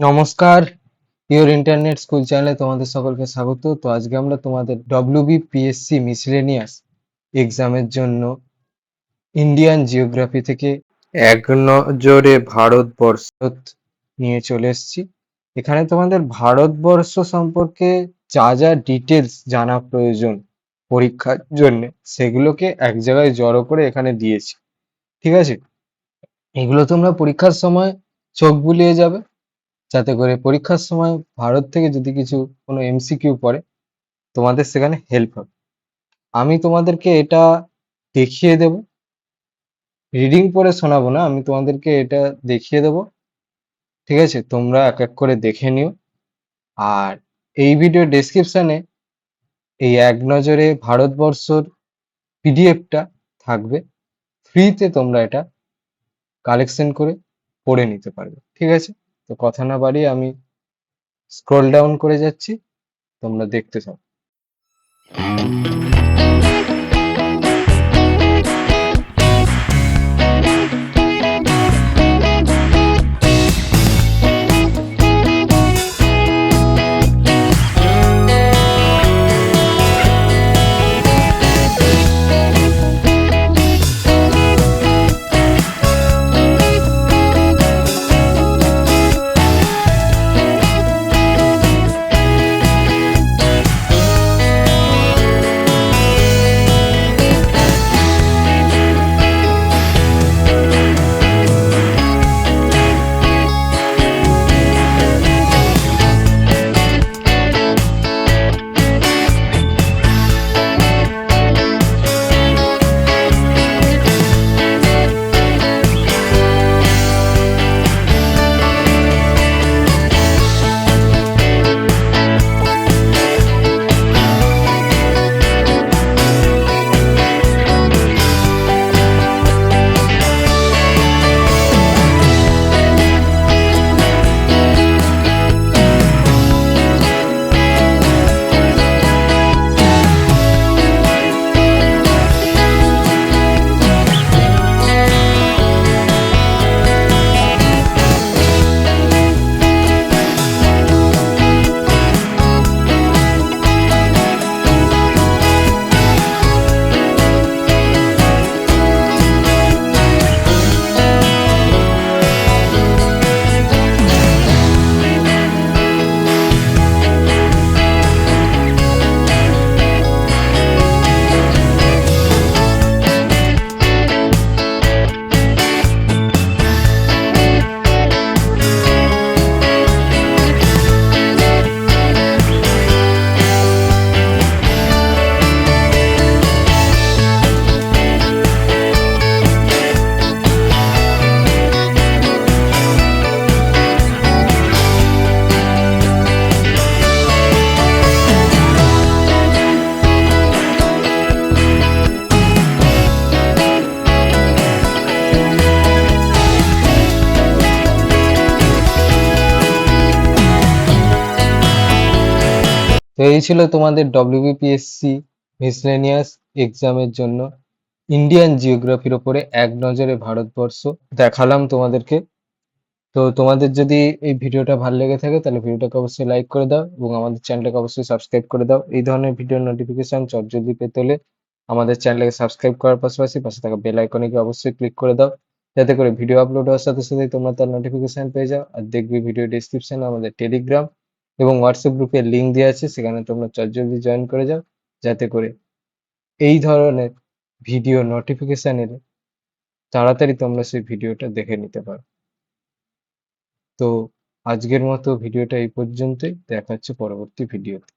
নমস্কার, pure internet school চ্যানেলে তোমাদের সকলকে স্বাগত। তো আজকে আমরা তোমাদের WBPSC মিসলেনিয়াস এক্সামের জন্য ইন্ডিয়ান জিওগ্রাফি থেকে এক নজরে ভারতবর্ষ নিয়ে চলে এসেছি। এখানে তোমাদের ভারতবর্ষ সম্পর্কে যা যা ডিটেলস জানা প্রয়োজন পরীক্ষার জন্য, সেগুলোকে এক জায়গায় জড়ো করে এখানে দিয়েছি। ঠিক আছে, এগুলো তোমরা পরীক্ষার সময় চোখ বুলিয়ে যাবে, যাতে করে পরীক্ষার সময় ভারত থেকে যদি কিছু কোনো এমসিকিউ পড়ে তোমাদের সেখানে হেল্প হবে। আমি তোমাদেরকে এটা দেখিয়ে দেব, রিডিং পড়ে শোনাবো না, আমি তোমাদেরকে এটা দেখিয়ে দেবো। ঠিক আছে, তোমরা এক এক করে দেখে নিও। আর এই ভিডিও ডেসক্রিপশনে এই এক নজরে ভারতবর্ষর পিডিএফটা থাকবে, ফ্রিতে তোমরা এটা কালেকশন করে পড়ে নিতে পারবে। ঠিক আছে, তো কথা না বাড়িয়ে আমি স্ক্রল ডাউন করে যাচ্ছি, তোমরা দেখতে থাকো। তো এই ছিল তোমাদের WBPSC মিসলেনিয়াস এক্সামের জন্য ইন্ডিয়ান জিওগ্রাফির ওপরে এক নজরে ভারতবর্ষ দেখালাম তোমাদেরকে। তো তোমাদের যদি এই ভিডিওটা ভালো লেগে থাকে তাহলে ভিডিওটাকে অবশ্যই লাইক করে দাও এবং আমাদের চ্যানেলটাকে অবশ্যই সাবস্ক্রাইব করে দাও। এই ধরনের ভিডিওর নোটিফিকেশন চটজলদি পেতে হলে আমাদের চ্যানেলটাকে সাবস্ক্রাইব করার পাশাপাশি পাশে থাকা বেল আইকনে গিয়ে অবশ্যই ক্লিক করে দাও, যাতে করে ভিডিও আপলোড হওয়ার সাথে সাথে তোমরা তার নোটিফিকেশন পেয়ে যাও। আর দেখবে ভিডিও ডেসক্রিপশনে আমাদের টেলিগ্রাম এবং হোয়াটসঅ্যাপ গ্রুপের লিঙ্ক দেওয়া আছে, সেখানে তোমরা চটজলদি জয়েন করে যাও, যাতে করে এই ধরনের ভিডিও নোটিফিকেশন এলে তাড়াতাড়ি তোমরা সেই ভিডিওটা দেখে নিতে পারো। তো আজকের মতো ভিডিওটা এই পর্যন্তই, দেখা হচ্ছে পরবর্তী ভিডিওতে।